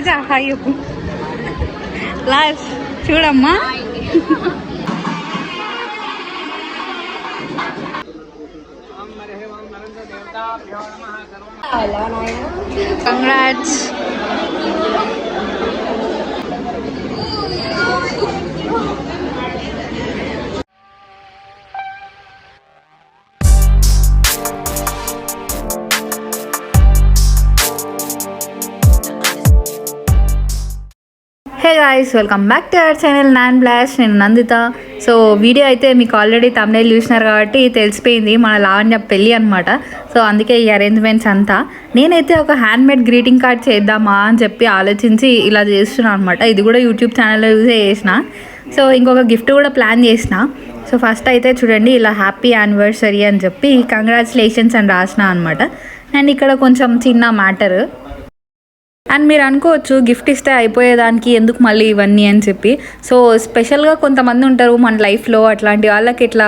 Teja hi last చూడమ్మా. Congrats. Hey guys, welcome back to our channel non blast. నేను Nanditha. So video అయితే మీకు already thumbnail చూసినారు కాబట్టి తెలిసిపోయింది మన లావణ్య పెళ్ళి అనమాట. సో అందుకే ఈ అరేంజ్మెంట్స్ అంతా. నేనైతే ఒక హ్యాండ్మేడ్ గ్రీటింగ్ కార్డ్ చేద్దామా అని చెప్పి ఆలోచించి ఇలా చేస్తున్నాను అనమాట. ఇది కూడా యూట్యూబ్ ఛానల్లో యూజే చేసిన. సో ఇంకొక గిఫ్ట్ కూడా ప్లాన్ చేసిన. సో ఫస్ట్ అయితే చూడండి, ఇలా హ్యాపీ యానివర్సరీ అని చెప్పి కంగ్రాచులేషన్స్ అని రాసిన అనమాట. అండ్ ఇక్కడ కొంచెం చిన్న మ్యాటర్. అండ్ మీరు అనుకోవచ్చు గిఫ్ట్ ఇస్తే అయిపోయేదానికి ఎందుకు మళ్ళీ ఇవన్నీ అని చెప్పి. సో స్పెషల్గా కొంతమంది ఉంటారు మన లైఫ్లో, అట్లాంటి వాళ్ళకి ఇట్లా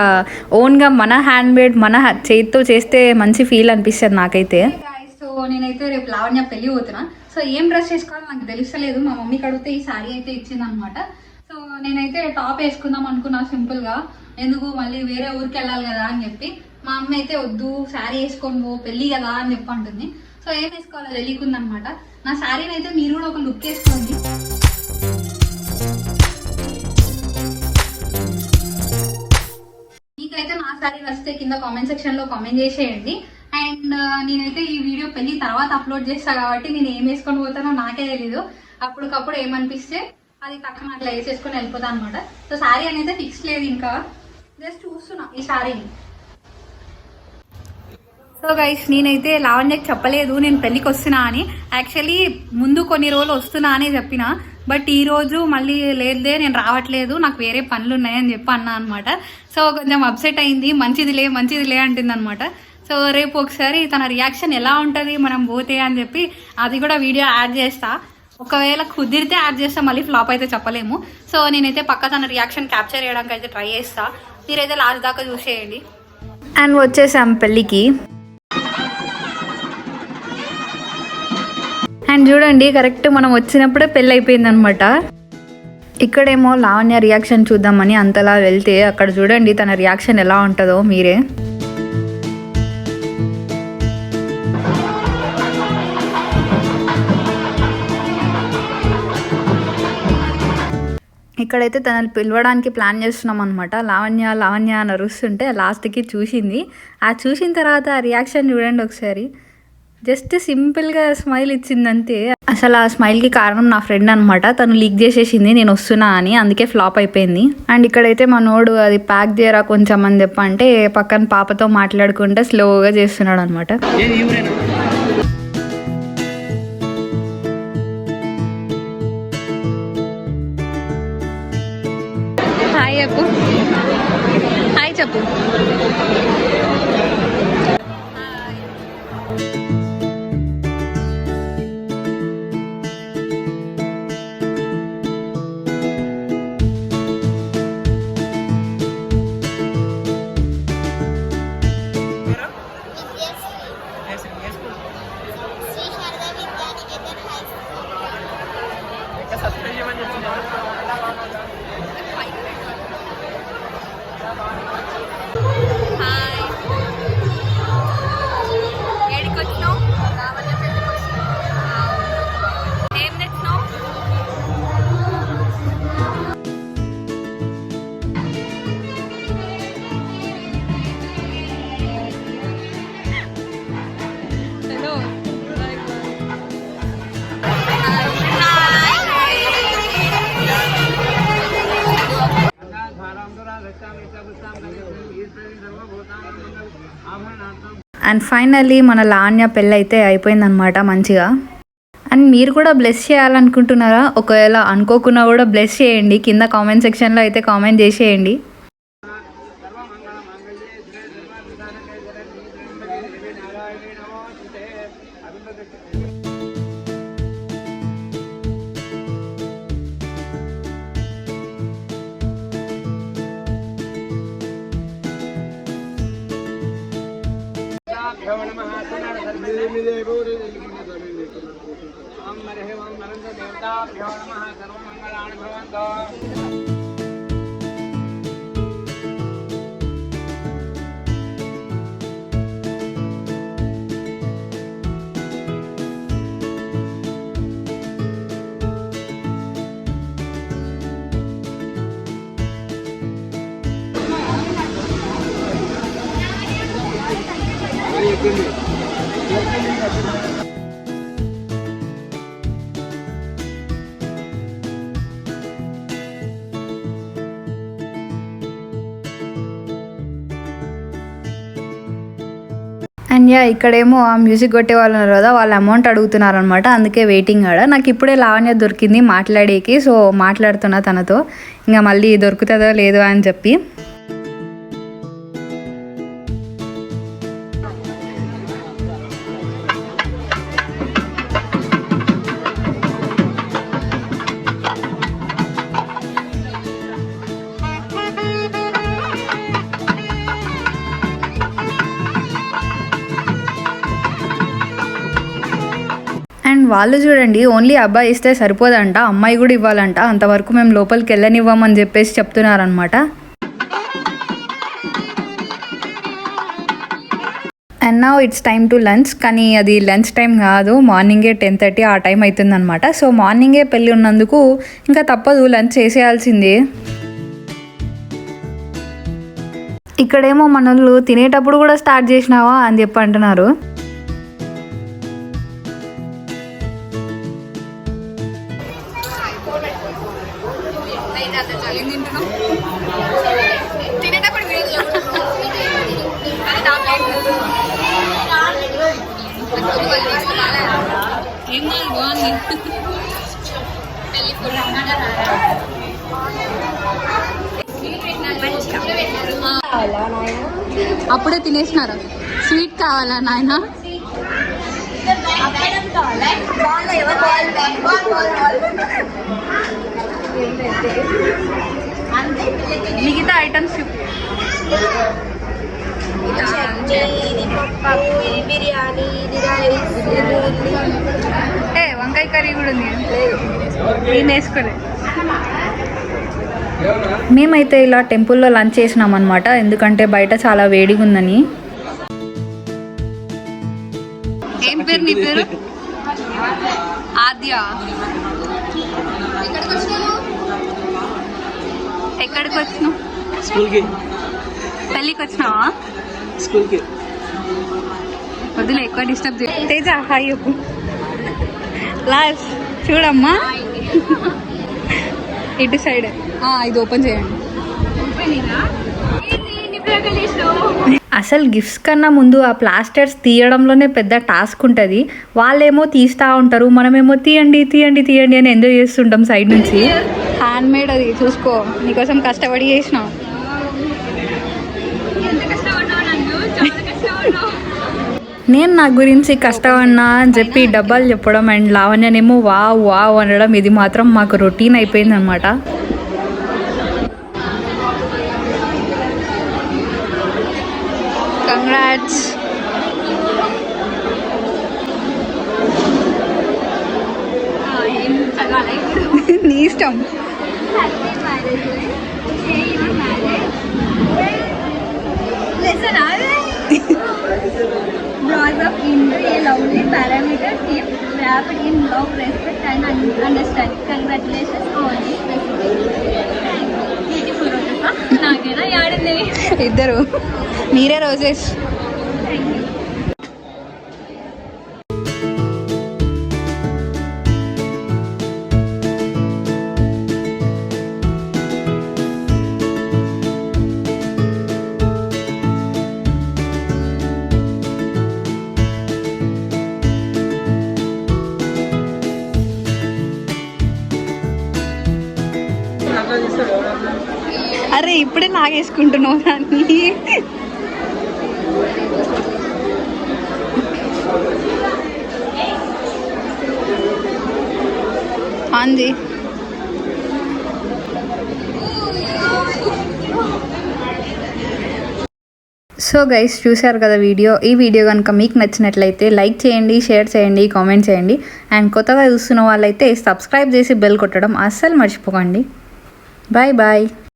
ఓన్గా మన హ్యాండ్మేడ్ మన చేతితో చేస్తే మంచి ఫీల్ అనిపిస్తుంది నాకైతే. సో నేనైతే రేపు లావణ్య పెళ్ళి పోతున్నా. సో ఏం డ్రెస్ వేసుకోవాలో నాకు తెలుస్తలేదు. మా మమ్మీకి అడిగితే ఈ శారీ అయితే ఇచ్చింది అనమాట. సో నేనైతే టాప్ వేసుకుందాం అనుకున్నా సింపుల్గా, ఎందుకు మళ్ళీ వేరే ఊరికి వెళ్ళాలి కదా అని చెప్పి. మా అమ్మ అయితే వద్దు శారీ వేసుకొని పో పెళ్ళి కదా అని చెప్పి అంటుంది. సో ఏం వేసుకోవాలో తెలియకుందనమాట. నా శారీని అయితే మీరు కూడా ఒక లుక్ వేసుకోండి. మీకైతే నా శారీ వస్తే కింద కామెంట్ సెక్షన్ లో కామెంట్ చేసేయండి. అండ్ నేనైతే ఈ వీడియో పెళ్లి తర్వాత అప్లోడ్ చేస్తా కాబట్టి నేను ఏం వేసుకొని పోతానో నాకే తెలీదు. అప్పటికప్పుడు ఏమనిపిస్తే అది పక్కన అట్లా వేసేసుకొని వెళ్ళిపోతాను అనమాట. సో శారీ అనేది ఫిక్స్ లేదు, ఇంకా జస్ట్ చూస్తున్నా ఈ శారీని. సో గైస్, నేనైతే లావణ్యకి చెప్పలేదు నేను పెళ్ళికి వస్తున్నా అని. యాక్చువల్లీ ముందు కొన్ని రోజులు వస్తున్నా అని చెప్పిన, బట్ ఈరోజు మళ్ళీ లేదులే నేను రావట్లేదు, నాకు వేరే పనులు ఉన్నాయని చెప్పి అన్నా అనమాట. సో కొంచెం అప్సెట్ అయింది. మంచిదిలే అంటుంది అనమాట. సో రేపు ఒకసారి తన రియాక్షన్ ఎలా ఉంటుంది మనం పోతే అని చెప్పి అది కూడా వీడియో యాడ్ చేస్తా. ఒకవేళ కుదిరితే యాడ్ చేస్తా, మళ్ళీ ఫ్లాప్ అయితే చెప్పలేము. సో నేనైతే పక్క తన రియాక్షన్ క్యాప్చర్ చేయడానికి అయితే ట్రై చేస్తా. మీరైతే లాస్ట్ దాకా చూసేయండి. అండ్ వచ్చేసాం పెళ్ళికి. అండ్ చూడండి, కరెక్ట్ మనం వచ్చినప్పుడే పెళ్ళి అయిపోయింది అనమాట. ఇక్కడేమో లావణ్య రియాక్షన్ చూద్దామని అంతలా వెళ్తే అక్కడ చూడండి తన రియాక్షన్ ఎలా ఉంటుందో మీరే. ఇక్కడైతే తనని పిలవడానికి ప్లాన్ చేస్తున్నాం అనమాట. లావణ్య అని అరుస్తుంటే లాస్ట్కి చూసింది. ఆ చూసిన తర్వాత ఆ రియాక్షన్ చూడండి ఒకసారి. జస్ట్ సింపుల్గా స్మైల్ ఇచ్చిందంతే. అసలు ఆ స్మైల్కి కారణం నా ఫ్రెండ్ అనమాట. తను లీక్ చేసేసింది నేను వస్తున్నా అని, అందుకే ఫ్లాప్ అయిపోయింది. అండ్ ఇక్కడైతే మా నోడు అది ప్యాక్ చేయరా కొంచెం అని చెప్పంటే పక్కన పాపతో మాట్లాడుకుంటే స్లోగా చేస్తున్నాడు అనమాట. హాయ్ చెప్పు. అండ్ ఫైనల్లీ మన లావణ్య పెళ్ళి అయితే అయిపోయిందనమాట మంచిగా. అండ్ మీరు కూడా బ్లెస్ చేయాలనుకుంటున్నారా? ఒకవేళ అనుకోకున్నా కూడా బ్లెస్ చేయండి. కింద కామెంట్ సెక్షన్లో అయితే కామెంట్ చేసేయండి. అండ్ యా ఇక్కడేమో ఆ మ్యూజిక్ కొట్టే వాళ్ళు ఉన్నారు కదా, వాళ్ళ అమౌంట్ అడుగుతున్నారు అనమాట. అందుకే వెయిటింగ్ ఆడ. నాకు ఇప్పుడే లావణ్య దొరికింది మాట్లాడేకి, సో మాట్లాడుతున్నా తనతో, ఇంకా మళ్ళీ దొరుకుతుందో లేదో అని చెప్పి. అండ్ వాళ్ళు చూడండి, ఓన్లీ అబ్బాయి ఇస్తే సరిపోదంట, అమ్మాయి కూడా ఇవ్వాలంట, అంతవరకు మేము లోపలికి వెళ్ళనివ్వమని చెప్పేసి చెప్తున్నారనమాట. And now it's time to lunch. కానీ అది లంచ్ టైం కాదు, మార్నింగే 10:30 ఆ టైం అవుతుందన్నమాట. సో మార్నింగే పెళ్ళి ఉన్నందుకు ఇంకా తప్పదు, లంచ్ చేసేయాల్సిందే. ఇక్కడేమో మనోళ్ళు తినేటప్పుడు కూడా స్టార్ట్ చేసినావా అని చెప్పి అంటున్నారు. అప్పుడే తినేసినారు. స్వీట్ కావాలా నాయన? మిగతా ఐటమ్స్ వంకాయ కర్రీ కూడా ఉంది, నేను వేసుకోలే. మేమైతే ఇలా టెంపుల్లో లంచ్ చేసినాం అనమాట, ఎందుకంటే బయట చాలా వేడిగా ఉందని. ఏం పేరు నీ పేరు? ఆద్య. ఎక్కడికి వచ్చినావు? స్కూల్కి. పెళ్ళికి వచ్చినావా? స్కూల్కి. వద్దులే ఎక్కువ డిస్టర్బ్ చేయ. తేజ హాయ్ చెప్పు. లాస్ట్ చూడమ్మా, ఇటు సైడ్ ఇది ఓపెన్ చేయండి. అసలు గిఫ్ట్స్ కన్నా ముందు ఆ ప్లాస్టర్స్ తీయడంలోనే పెద్ద టాస్క్ ఉంటుంది. వాళ్ళేమో తీస్తూ ఉంటారు, మనమేమో తీయండి తీయండి తీయండి అని ఎంజాయ్ చేస్తుంటాం సైడ్ నుంచి. హ్యాండ్ మేడ్ అది, చూసుకో నీకోసం కష్టపడి చేసినాం. నేను నా గురించి కష్టమన్నా అని చెప్పి డబ్బాలు చెప్పడం, అండ్ లావణ్యనేమో వావ్ వావ్ అనడం, ఇది మాత్రం మాకు రొటీన్ అయిపోయింది అనమాట. కంగ్రాట్స్. నీ ఇష్టం. Brought up into a lovely parameter team wrapped in love, respect and understanding. Congratulations on this festival. Beautiful roses. నాకేనా యాడింది? ఇద్దరు మీరే రోజెస్. అరే ఇప్పుడే లాగేసుకుంటున్నావు దాన్ని. అంది సో గైస్ చూశారు కదా ఈ వీడియో కనుక మీకు నచ్చినట్లయితే లైక్ చేయండి, షేర్ చేయండి, కామెంట్ చేయండి. అండ్ కొత్తగా చూస్తున్న వాళ్ళైతే సబ్స్క్రైబ్ చేసి బెల్ కొట్టడం అస్సలు మర్చిపోకండి. Bye bye.